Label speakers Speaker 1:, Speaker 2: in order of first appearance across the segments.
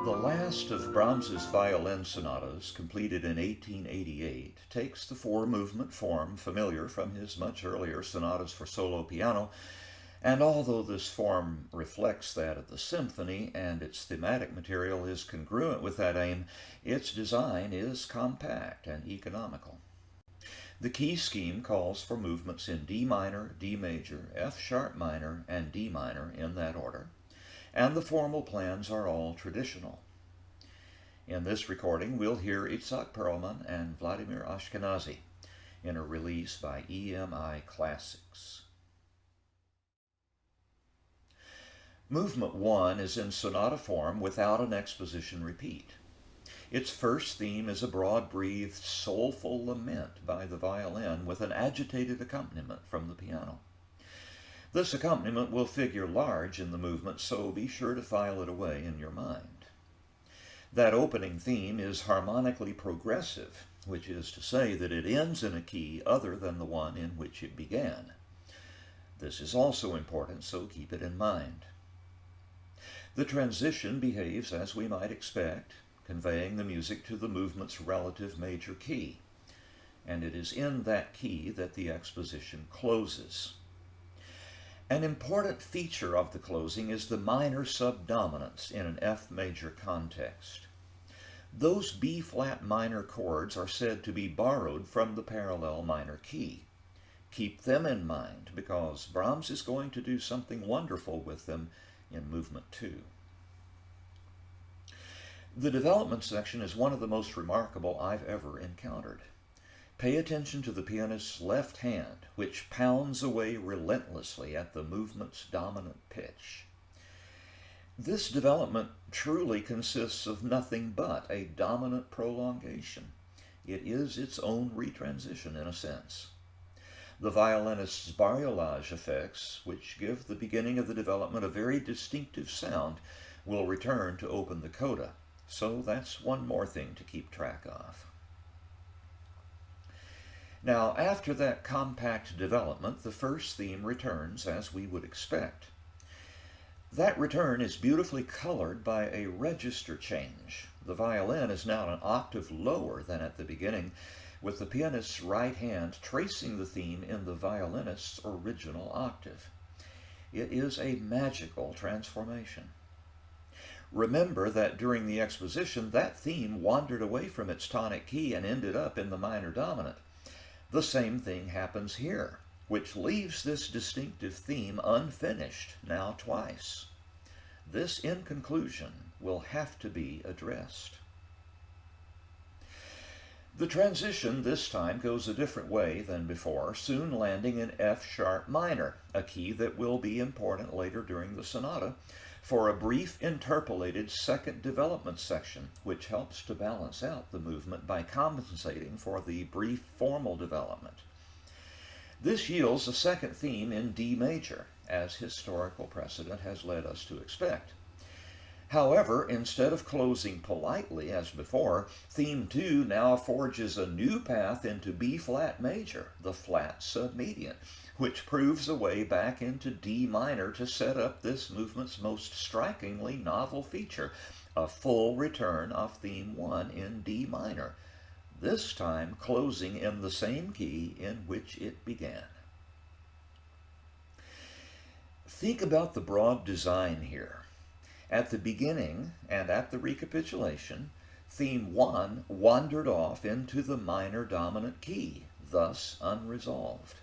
Speaker 1: The last of Brahms's violin sonatas, completed in 1888, takes the four-movement form familiar from his much earlier sonatas for solo piano, and although this form reflects that of the symphony and its thematic material is congruent with that aim, its design is compact and economical. The key scheme calls for movements in D minor, D major, F sharp minor, and D minor in that order, and the formal plans are all traditional. In this recording, we'll hear Itzhak Perlman and Vladimir Ashkenazy in a release by EMI Classics. Movement 1 is in sonata form without an exposition repeat. Its first theme is a broad-breathed, soulful lament by the violin with an agitated accompaniment from the piano. This accompaniment will figure large in the movement, so be sure to file it away in your mind. That opening theme is harmonically progressive, which is to say that it ends in a key other than the one in which it began. This is also important, so keep it in mind. The transition behaves as we might expect, conveying the music to the movement's relative major key, and it is in that key that the exposition closes. An important feature of the closing is the minor subdominance in an F major context. Those B-flat minor chords are said to be borrowed from the parallel minor key. Keep them in mind because Brahms is going to do something wonderful with them in Movement 2. The development section is one of the most remarkable I've ever encountered. Pay attention to the pianist's left hand, which pounds away relentlessly at the movement's dominant pitch. This development truly consists of nothing but a dominant prolongation. It is its own retransition in a sense. The violinist's bariolage effects, which give the beginning of the development a very distinctive sound, will return to open the coda, so that's one more thing to keep track of. Now, after that compact development, the first theme returns as we would expect. That return is beautifully colored by a register change. The violin is now an octave lower than at the beginning, with the pianist's right hand tracing the theme in the violinist's original octave. It is a magical transformation. Remember that during the exposition, that theme wandered away from its tonic key and ended up in the minor dominant. The same thing happens here, which leaves this distinctive theme unfinished now twice. This, in conclusion, will have to be addressed. The transition this time goes a different way than before, soon landing in F sharp minor, a key that will be important later during the sonata, for a brief interpolated second development section, which helps to balance out the movement by compensating for the brief formal development. This yields a second theme in D major, as historical precedent has led us to expect. However, instead of closing politely as before, theme 2 now forges a new path into B-flat major, the flat submedian, which proves a way back into D minor to set up this movement's most strikingly novel feature, a full return of theme 1 in D minor, this time closing in the same key in which it began. Think about the broad design here. At the beginning and at the recapitulation, theme 1 wandered off into the minor dominant key, thus unresolved.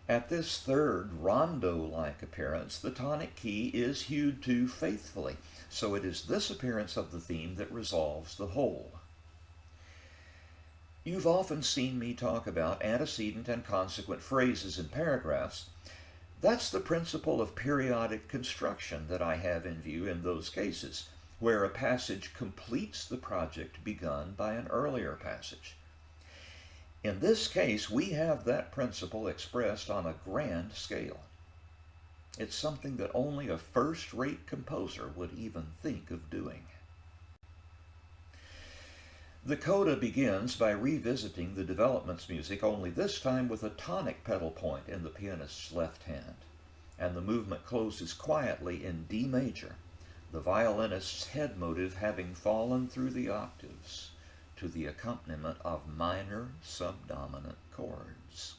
Speaker 1: At this third rondo-like appearance, the tonic key is hewed to faithfully, so it is this appearance of the theme that resolves the whole. You've often seen me talk about antecedent and consequent phrases in paragraphs. That's the principle of periodic construction that I have in view in those cases, where a passage completes the project begun by an earlier passage. In this case, we have that principle expressed on a grand scale. It's something that only a first-rate composer would even think of doing. The coda begins by revisiting the development's music, only this time with a tonic pedal point in the pianist's left hand, and the movement closes quietly in D major, the violinist's head motive having fallen through the octaves to the accompaniment of minor subdominant chords.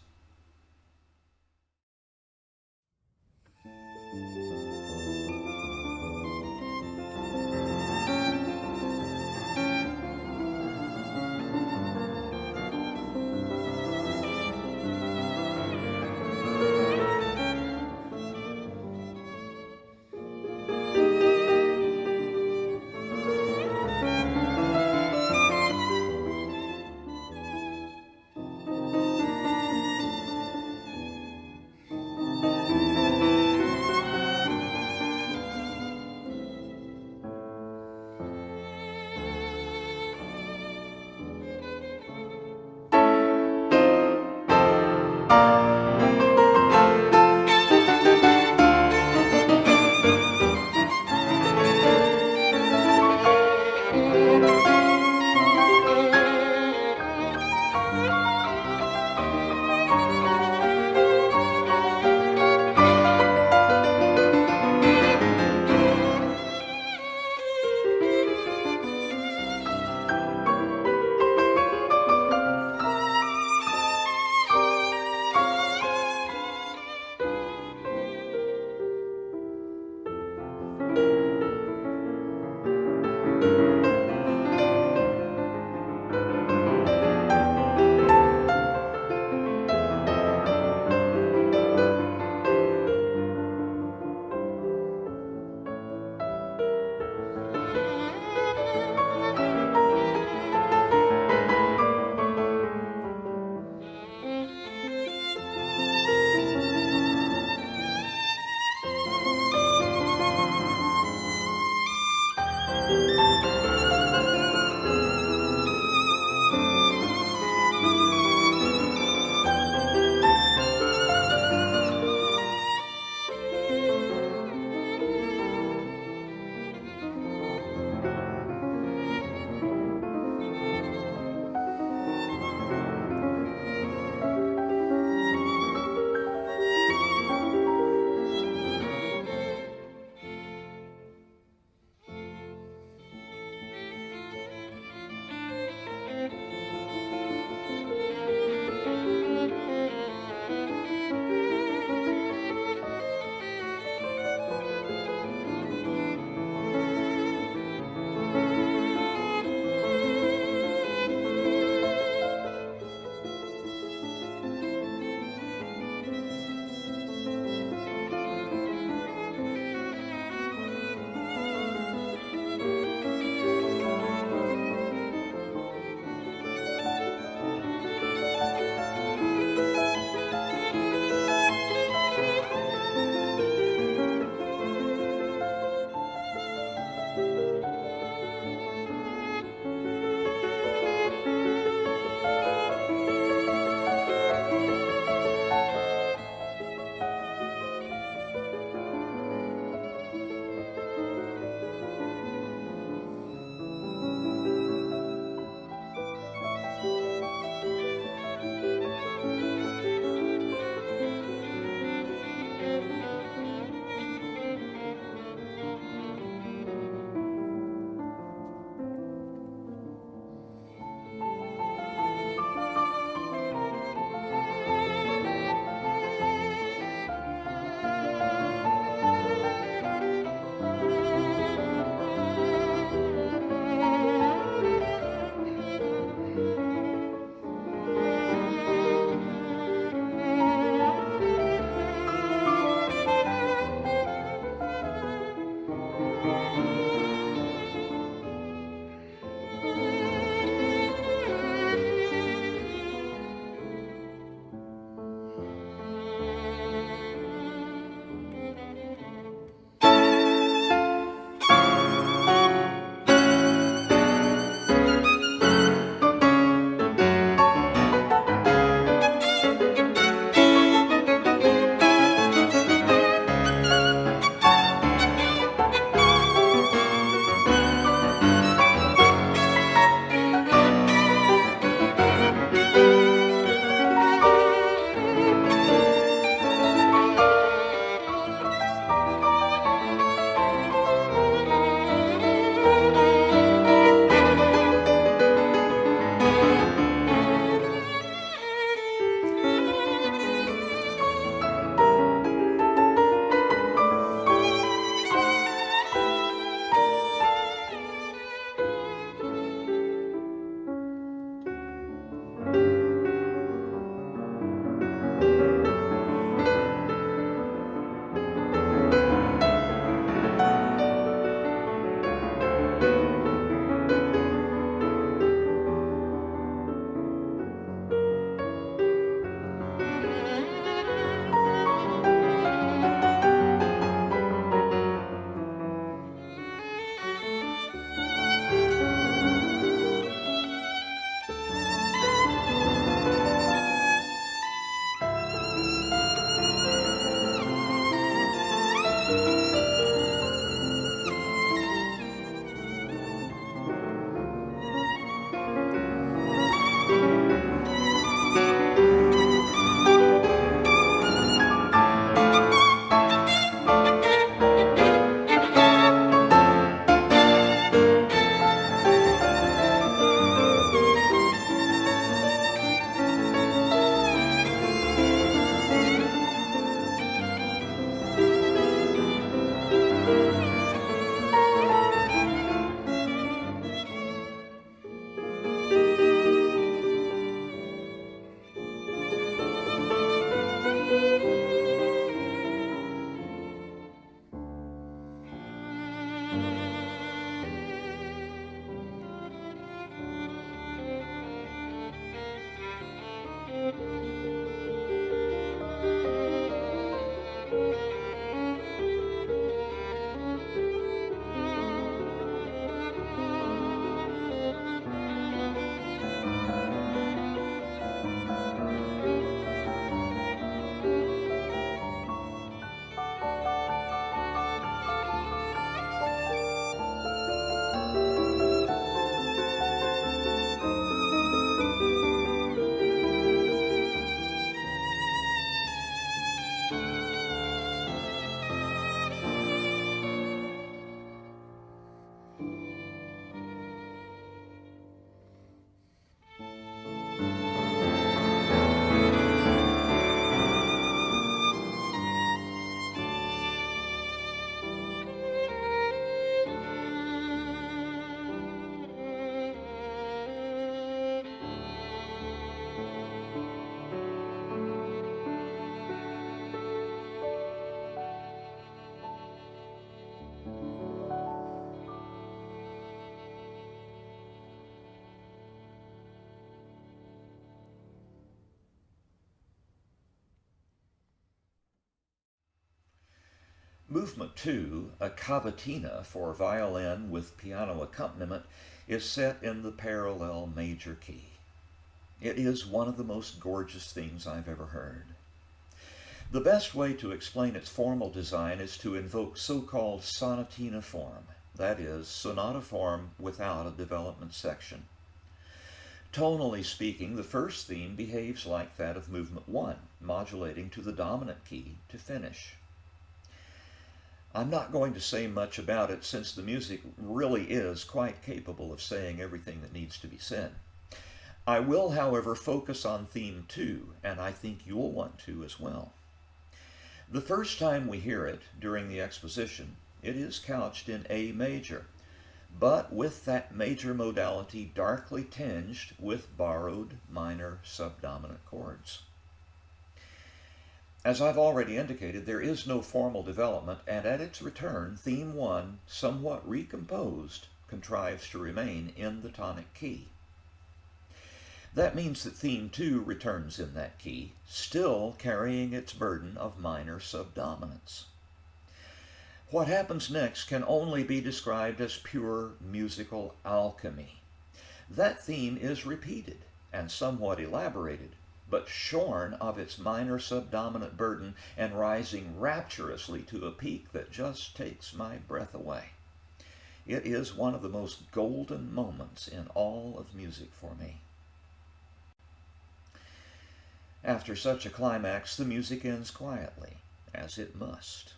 Speaker 1: Movement 2, a cavatina for violin with piano accompaniment, is set in the parallel major key. It is one of the most gorgeous things I've ever heard. The best way to explain its formal design is to invoke so-called sonatina form, that is, sonata form without a development section. Tonally speaking, the first theme behaves like that of movement 1, modulating to the dominant key to finish. I'm not going to say much about it since the music really is quite capable of saying everything that needs to be said. I will, however, focus on theme 2, and I think you'll want to as well. The first time we hear it during the exposition, it is couched in A major, but with that major modality darkly tinged with borrowed minor subdominant chords. As I've already indicated, there is no formal development, and at its return, theme 1, somewhat recomposed, contrives to remain in the tonic key. That means that theme 2 returns in that key, still carrying its burden of minor subdominants. What happens next can only be described as pure musical alchemy. That theme is repeated and somewhat elaborated, but shorn of its minor subdominant burden and rising rapturously to a peak that just takes my breath away. It is one of the most golden moments in all of music for me. After such a climax, the music ends quietly, as it must.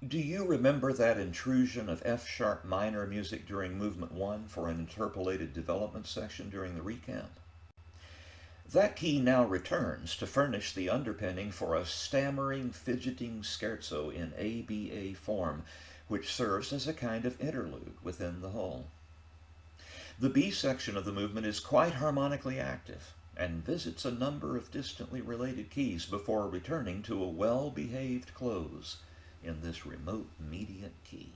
Speaker 1: Do you remember that intrusion of F-sharp minor music during Movement 1 for an interpolated development section during the recamp? That key now returns to furnish the underpinning for a stammering, fidgeting scherzo in ABA form, which serves as a kind of interlude within the whole. The B section of the movement is quite harmonically active and visits a number of distantly related keys before returning to a well-behaved close in this remote mediant key.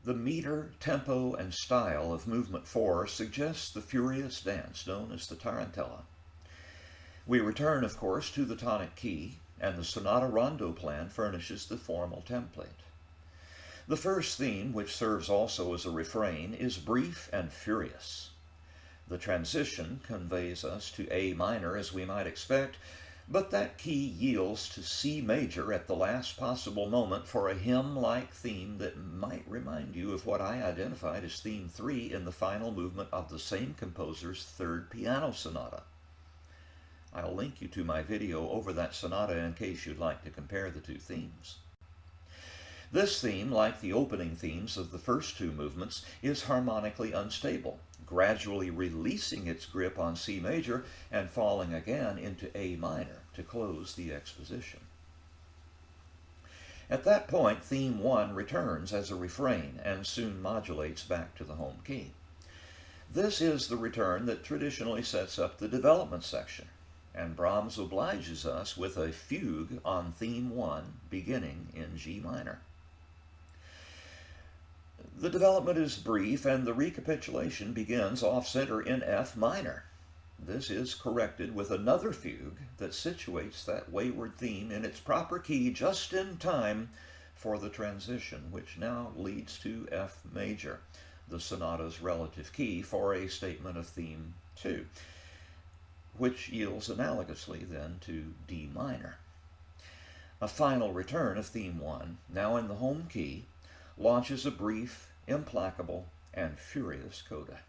Speaker 1: The meter, tempo, and style of Movement 4 suggests the furious dance known as the tarantella. We return, of course, to the tonic key, and the sonata rondo plan furnishes the formal template. The first theme, which serves also as a refrain, is brief and furious. The transition conveys us to A minor, as we might expect, but that key yields to C major at the last possible moment for a hymn-like theme that might remind you of what I identified as theme 3 in the final movement of the same composer's third piano sonata. I'll link you to my video over that sonata in case you'd like to compare the two themes. This theme, like the opening themes of the first two movements, is harmonically unstable, gradually releasing its grip on C major and falling again into A minor to close the exposition. At that point, theme 1 returns as a refrain and soon modulates back to the home key. This is the return that traditionally sets up the development section, and Brahms obliges us with a fugue on theme 1 beginning in G minor. The development is brief, and the recapitulation begins off-center in F minor. This is corrected with another fugue that situates that wayward theme in its proper key just in time for the transition, which now leads to F major, the sonata's relative key for a statement of theme 2, which yields analogously then to D minor. A final return of theme 1, now in the home key, launches a brief, implacable, and furious coda.